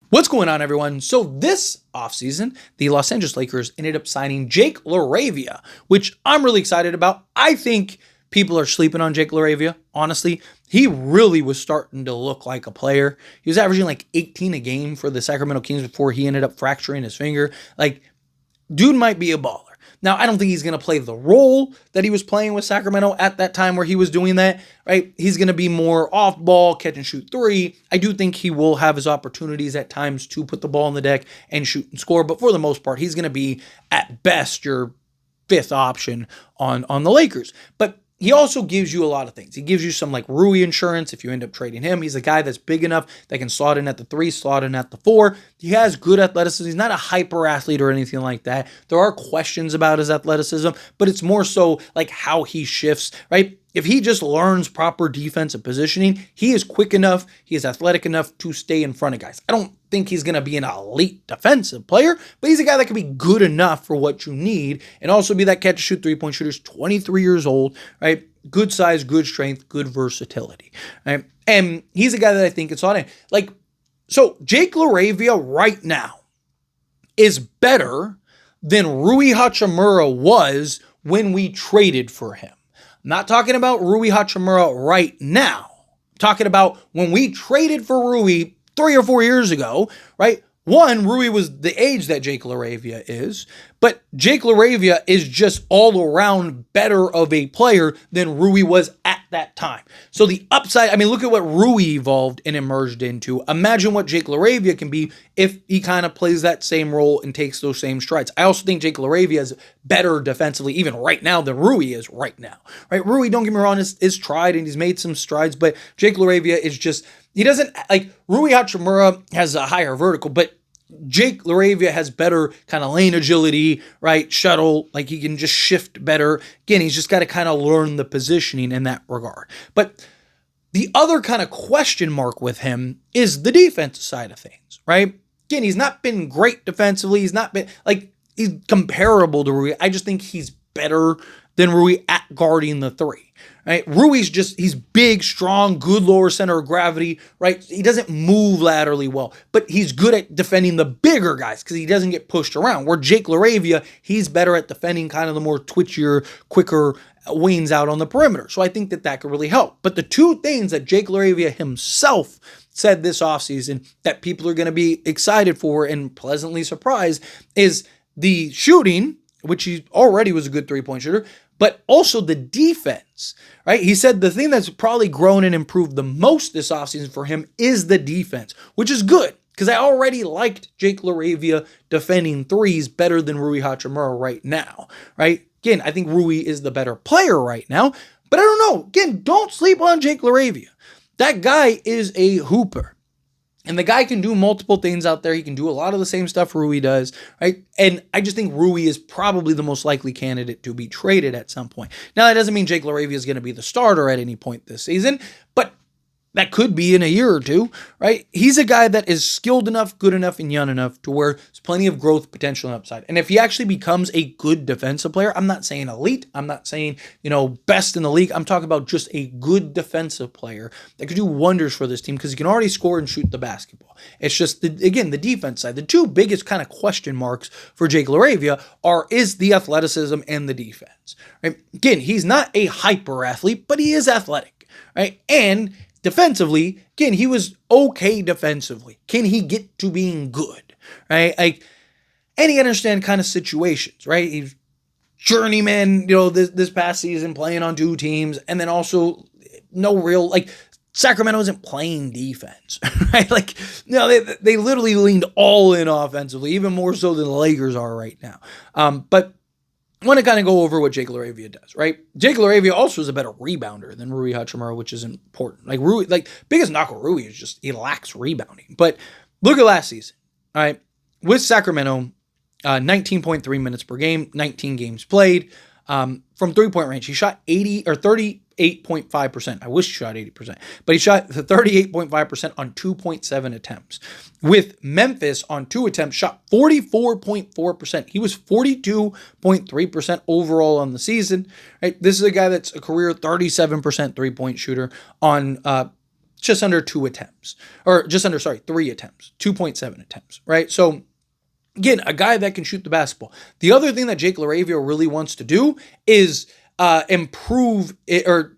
What's going on, everyone? So this offseason, the Los Angeles Lakers ended up signing Jake Laravia, which I'm really excited about. I think people are sleeping on Jake Laravia, honestly. He really was starting to look like a player. He was averaging like 18 a game for the Sacramento Kings before he ended up fracturing his finger. Like, dude might be a baller. Now, I don't think he's going to play the role that he was playing with Sacramento at that time where he was doing that, right? He's going to be more off ball, catch and shoot three. I do think he will have his opportunities at times to put the ball on the deck and shoot and score, but for the most part, he's going to be at best your fifth option on the Lakers. But he also gives you a lot of things. He gives you some like Rui insurance if you end up trading him. He's a guy that's big enough that can slot in at the 3, slot in at the 4. He has good athleticism. He's not a hyper athlete or anything like that. There are questions about his athleticism, but it's more so like how he shifts, right? If he just learns proper defensive positioning, he is quick enough, he is athletic enough to stay in front of guys. I don't think he's going to be an elite defensive player, but he's a guy that can be good enough for what you need and also be that catch, shoot, three-point shooter. He's 23 years old, right? Good size, good strength, good versatility, right? And he's a guy that I think it's on it. Like, so Jake Laravia right now is better than Rui Hachimura was when we traded for him. I'm not talking about Rui Hachimura right now. I'm talking about when we traded for Rui 3 or 4 years ago, right? One, Rui was the age that Jake Laravia is, but Jake Laravia is just all around better of a player than Rui was at that time. So the upside, I mean, look at what Rui evolved and emerged into. Imagine what Jake Laravia can be if he kind of plays that same role and takes those same strides. I also think Jake Laravia is better defensively even right now than Rui is right now, right? Rui, don't get me wrong, is tried and he's made some strides, but Jake Laravia is just, he doesn't, like Rui Hachimura has a higher vertical, but Jake Laravia has better kind of lane agility, right? Shuttle, like he can just shift better. Again, he's just got to kind of learn the positioning in that regard. But the other kind of question mark with him is the defensive side of things, right? Again, he's not been great defensively. He's not been like, he's comparable to Rui. I just think he's better than Rui at guarding the 3. Right? Rui's just, he's big, strong, good lower center of gravity, right? He doesn't move laterally well, but he's good at defending the bigger guys because he doesn't get pushed around. Where Jake Laravia, he's better at defending kind of the more twitchier, quicker wings out on the perimeter. So I think that could really help. But the two things that Jake Laravia himself said this offseason that people are going to be excited for and pleasantly surprised is the shooting, which he already was a good three-point shooter, but also the defense, right? He said the thing that's probably grown and improved the most this offseason for him is the defense, which is good because I already liked Jake Laravia defending threes better than Rui Hachimura right now, right? Again, I think Rui is the better player right now, but I don't know. Again, don't sleep on Jake Laravia. That guy is a hooper. And the guy can do multiple things out there. He can do a lot of the same stuff Rui does, right? And I just think Rui is probably the most likely candidate to be traded at some point. Now, that doesn't mean Jake Laravia is going to be the starter at any point this season, but that could be in a year or two, right? He's a guy that is skilled enough, good enough, and young enough to where there's plenty of growth potential and upside. And if he actually becomes a good defensive player, I'm not saying elite, I'm not saying, best in the league. I'm talking about just a good defensive player that could do wonders for this team because he can already score and shoot the basketball. It's just, the defense side. The two biggest kind of question marks for Jake Laravia is the athleticism and the defense, right? Again, he's not a hyper athlete, but he is athletic, right? And defensively, again, he was okay defensively. Can he get to being good, right? And he understand kind of situations, right? He's journeyman, this past season playing on 2 teams, and then also no real, Sacramento isn't playing defense, right? They literally leaned all in offensively, even more so than the Lakers are right now. But I want to kind of go over what Jake Laravia does, right? Jake Laravia also is a better rebounder than Rui Hachimura, which is important. Biggest knock on Rui is just he lacks rebounding. But look at last season, all right? With Sacramento, 19.3 minutes per game, 19 games played. From 3-point range, he shot 38.5%. I wish he shot 80%, but he shot 38.5% on 2.7 attempts. With Memphis on 2 attempts, shot 44.4%. He was 42.3% overall on the season. Right, this is a guy that's a career 37% 3-point shooter on just under 2 attempts, or just under, 3 attempts, 2.7 attempts, right? So again, a guy that can shoot the basketball. The other thing that Jake Laravia really wants to do is improve it, or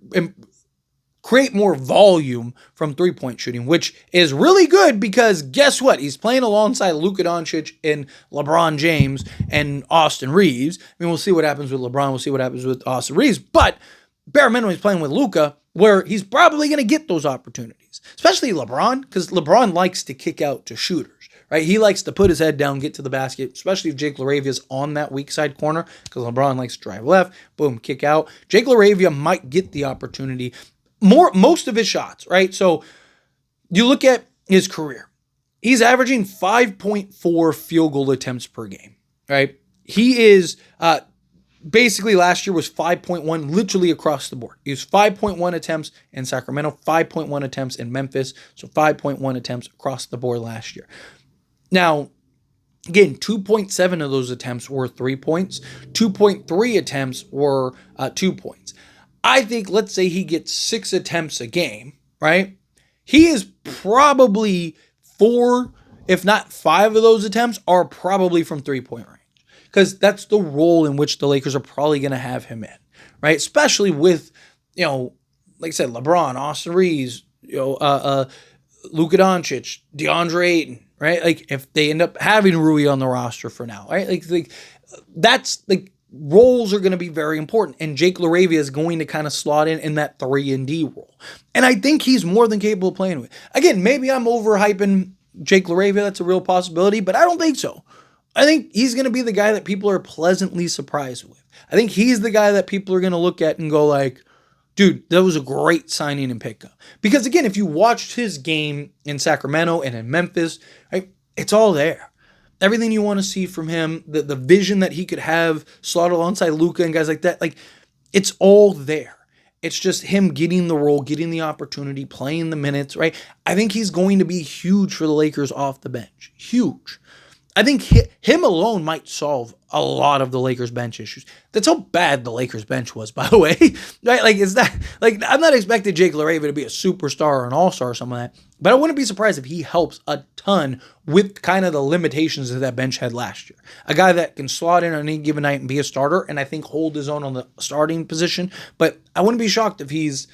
create more volume from three-point shooting, which is really good because guess what? He's playing alongside Luka Doncic and LeBron James and Austin Reeves. I mean, we'll see what happens with LeBron. We'll see what happens with Austin Reeves. But bare minimum, he's playing with Luka, where he's probably going to get those opportunities, especially LeBron, because LeBron likes to kick out to shooters. Right, he likes to put his head down, get to the basket, especially if Jake Laravia's on that weak side corner, because LeBron likes to drive left, boom, kick out. Jake Laravia might get the opportunity. Most of his shots, right? So you look at his career. He's averaging 5.4 field goal attempts per game, right? He is basically last year was 5.1 literally across the board. He was 5.1 attempts in Sacramento, 5.1 attempts in Memphis, so 5.1 attempts across the board last year. Now, again, 2.7 of those attempts were 3 points. 2.3 attempts were 2 points. I think, let's say he gets 6 attempts a game, right? He is probably 4, if not 5 of those attempts are probably from 3-point range. Because that's the role in which the Lakers are probably going to have him in, right? Especially with, like I said, LeBron, Austin Reeves, Luka Doncic, DeAndre Ayton, right? Like if they end up having Rui on the roster for now, right? Like that's like roles are going to be very important, and Jake Laravia is going to kind of slot in that 3-and-D role, and I think he's more than capable of playing with. Again, maybe I'm overhyping Jake Laravia. That's a real possibility, but I don't think so. I think he's going to be the guy that people are pleasantly surprised with. I think he's the guy that people are going to look at and go like, dude, that was a great signing and pickup. Because again, if you watched his game in Sacramento and in Memphis, right, it's all there. Everything you want to see from him, the vision that he could have slot alongside Luka and guys like that, like it's all there. It's just him getting the role, getting the opportunity, playing the minutes, right? I think he's going to be huge for the Lakers off the bench. Huge. I think him alone might solve a lot of the Lakers bench issues. That's how bad the Lakers bench was, by the way. Right? Like, it's not like I'm not expecting Jake Laravia to be a superstar or an all-star or something like that. But I wouldn't be surprised if he helps a ton with kind of the limitations that bench had last year. A guy that can slot in on any given night and be a starter, and I think hold his own on the starting position. But I wouldn't be shocked if he's,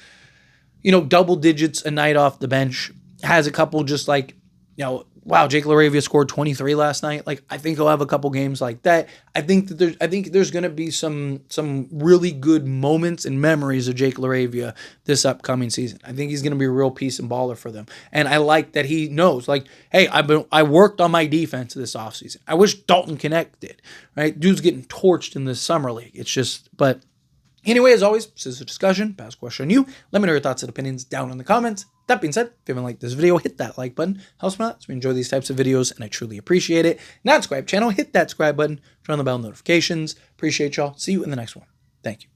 double digits a night off the bench, has a couple just like, wow, Jake Laravia scored 23 last night. Like, I think he'll have a couple games like that. I think there's going to be some really good moments and memories of Jake Laravia this upcoming season. I think he's going to be a real piece and baller for them. And I like that he knows, like, hey, I worked on my defense this offseason. I wish Dalton Connect did, right? Dude's getting torched in the summer league. It's just, but anyway, as always, this is a discussion. Pass a question on you. Let me know your thoughts and opinions down in the comments. That being said, if you haven't liked this video, hit that like button. Helps me out. So we enjoy these types of videos, and I truly appreciate it. Not subscribe channel, hit that subscribe button. Turn on the bell notifications. Appreciate y'all. See you in the next one. Thank you.